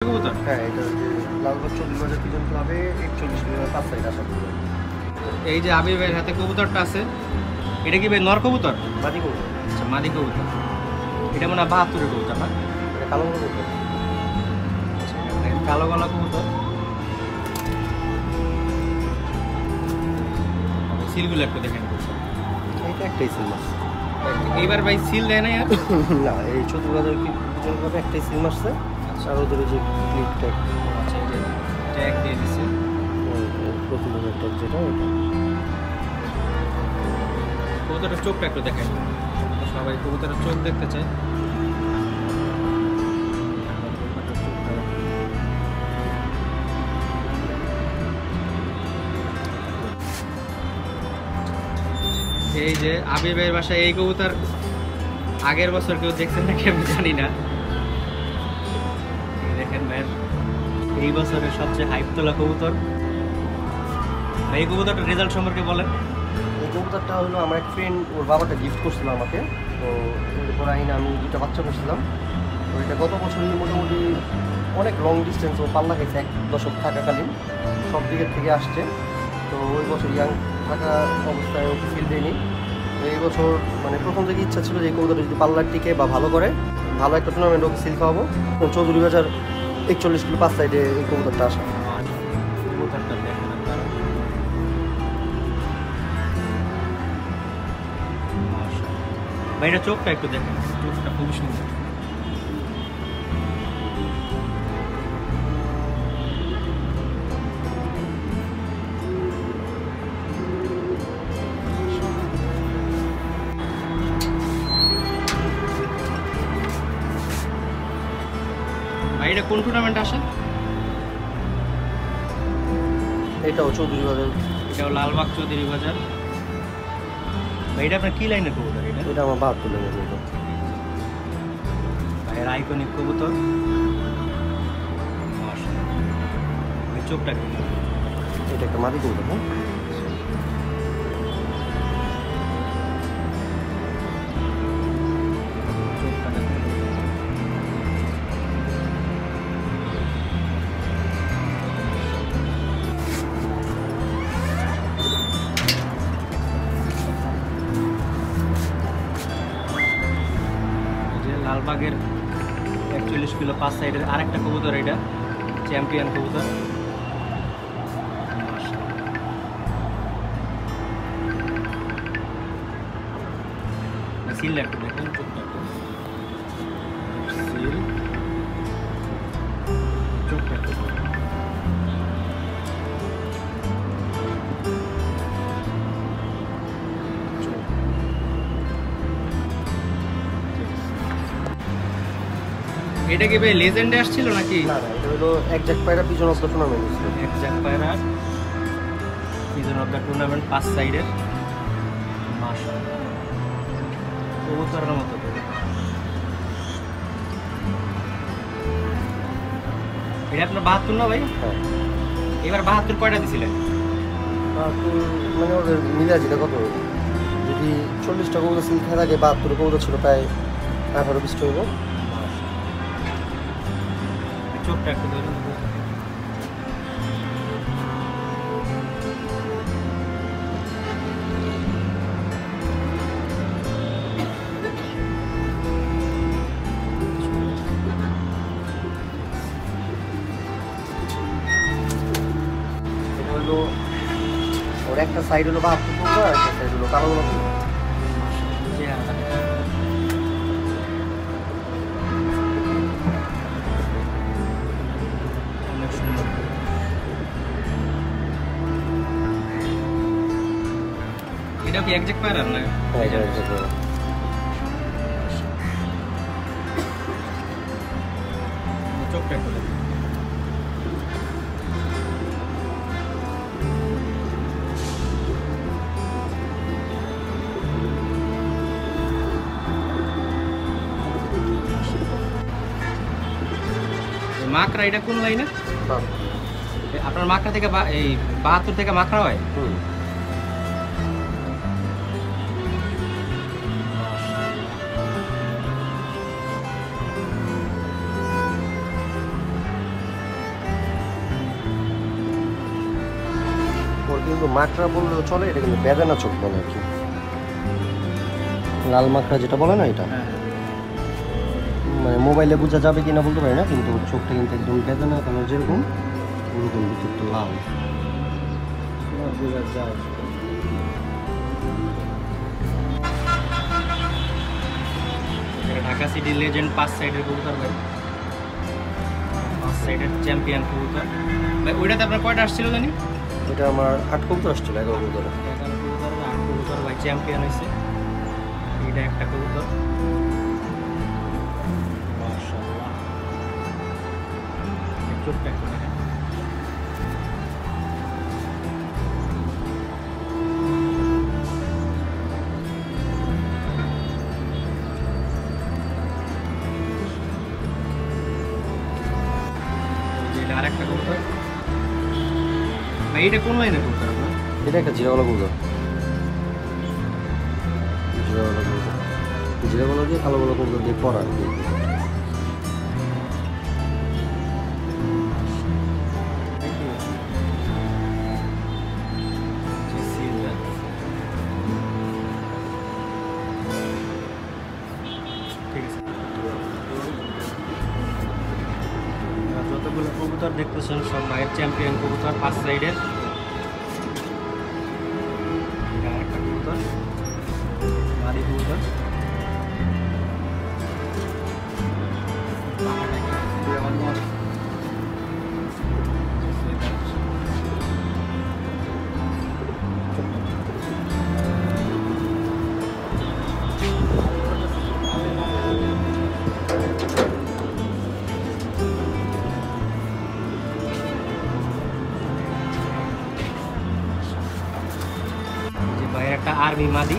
কবুতর? হ্যাঁ, এটা ওই যে লালবাগ 40,000 পিজন ক্লাবে 41,500 সাইড আসা কবুতর। এই যে আবির ভাইয়ের হাতে কবুতরটা আছে, এটা কি ভাই নর কবুতর? মাদি কবুতর। আচ্ছা, মাদি কবুতর। এটা মনে হয় 72-এর কবুতর না? এটা কালো কবুতর। আচ্ছা, এটা কালো গলা কবুতর। সিলগুলো একটু দেখেন। এইটা একটাই সিল মাছ। এইবার ভাই সিল দেয় না আর? না, এই 40,000 পিজন ক্লাবে একটাই সিল মারছে। আর ওদের যে ক্লিপ ট্যাগ, আচ্ছা, এই যে ট্যাগ দিয়ে দিচ্ছে। প্রতিদিনের ট্যাগ যেটা ওটা। কবুতরের চোখটা একটু দেখেন, সবাই কবুতরের চোখ দেখতে চায়। এই যে আবির ভাইয়ের বাসায় এই কবুতর আগের বছর কেউ দেখছেন নাকি আমি জানি না। দেখেন ভাই, এই বছরের সবচেয়ে হাইপ তোলা কবুতর। এই কবুতরটার রেজাল্ট সম্পর্কে বলেন। এই কবুতরটা হলো আমার এক ফ্রেন্ড, ওর বাবাটা গিফট করছিল আমাকে। তো এরপর আইনে আমি 2টা বাচ্চা করছিলাম। তো এটা গত বছরই মোটামুটি অনেক লং ডিস্টেন্স ও পাল্লা খেয়েছে 1 দশক থাকাকালীন, সব দিকের থেকে আসছে। তো ওই বছর ইয়াং থাকা অবস্থায় ওকে ফিল দেয়নি। তো এই বছর মানে প্রথম থেকে ইচ্ছা ছিল যে এই কবুতরটা যদি পাল্লার টিকে বা ভালো করে ভালো একটা টুর্নামেন্ট ওকে সিল খাওয়াবো। 40,000 41 কিলো 5 সাইডে এই কবুতরটা আসা। কবুতরটা দেখেন আপনারা। ভাই এটা চোখটা একটু দেখেন, চোখটা খুবই সুন্দর। ভাই এটা কোন টুর্নামেন্ট আসে? এটাও 40,000। এটাও লালবাগ 40,000। ভাই এটা আপনার কি লাইনের কবুতর? এটা আমার 72 লেগে যেত। ভাইয়ের আইকনিক কবুতর। মাশাআল্লাহ। চোখটা কি? এটা একটা মাদি কবুতর। হ্যাঁ, চোখটা দেখেন। এই যে লালবাগের 41 কিলো 5 সাইডের আরেকটা কবুতর, এটা চ্যাম্পিয়ন কবুতর। সিল একটু দেখেন, চোখটা একটু। সিল, চোখটা একটু। এটা কি ভাই লেজেন্ডে আসছিল নাকি? না না, এটা হলো একজ্যাক্ট পায়রা পিজন অফ দ্য টুর্নামেন্ট ছিল। একজ্যাক্ট পায়রা পিজন অফ দ্য টুর্নামেন্ট 5 সাইডের। মাশাআল্লাহ, কবুতরের মতো। এটা আপনার 72 না ভাই? হ্যাঁ, এবার 72 কয়টা দিছিলেন? মানে ওদের মিলা যেটা কত, যদি 40টা কবুতর সিল খেয়ে থাকে 72 কবুতর ছিল প্রায় 18-20টা হইব। চোখটা একটু ধরুন। এটা হলো ওর একটা সাইড হলো 72 কবুতর, আর একটা সাইড হলো কালো গোলাপ কবুতর। অনেক সুন্দর। এটা কি একজ্যাক্ট পায়রা না? হ্যাঁ, এটা একটা পায়রা। চোখটা একটু দেখুন। মাকড়া এটা কোন লাইনে? বাহ। আপনার মাকড়া থেকে এই 72 থেকে মাকড়া হয়? হুম। কিন্তু মাকড়া বললেও চলে, এটা কিন্তু বেদানা চোখ বলে আর কি, লাল মাকড়া যেটা বলে না এটা, মানে মোবাইলে বোঝা যাবে কিনা বলতে পারি না, কিন্তু চোখটা কিন্তু একদম বেদানা কালার যেরকম ওরকম ভিতরটা লাল বোঝা যায়। ঢাকা সিটি লেজেন্ড 5 সাইডের কবুতর ভাই, 5 সাইডের চ্যাম্পিয়ন কবুতর ভাই। ওইটাতে আপনার কয়টা আসছিল জানি? এটা আমার 8 কবুতর আসছিল, 11 কবুতর। 11 কবুতর, 8 কবুতর ভাই চ্যাম্পিয়ন হয়েছে। এটা একটা কবুতর মাশাআল্লাহ, ছোট্ট একটা দেখেন। আরেকটা কবুতর ভাই, এটা কোন লাইনের কবুতর আপনার? এটা একটা জিরাওয়ালা কবুতর, জিরাওয়ালা কবুতর, জিরাওয়ালা দিয়ে কালোওয়ালা কবুতর দিয়ে পড়া আর কি। ঠিক আছে, যতগুলো কবুতর দেখতেছেন সব ভাইয়ের চ্যাম্পিয়ন কবুতর 5 সাইডের। এটা একটা কবুতর, মাদি কবুতর। ভাইয়ের একটা আর্মি মাদি।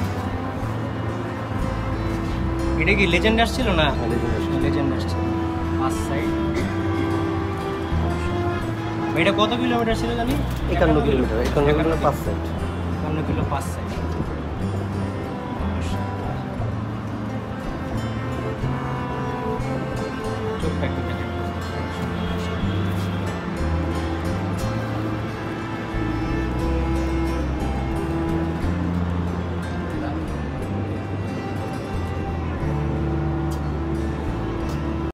এটা কি লেজেন্ড আসছিল না? লেজেন্ড আসছিল 5 সাইড। এটা কত কিলোমিটার ছিল জানি? 51 kilometre, 51 kilometre 5 side. 51 kilo 5 side.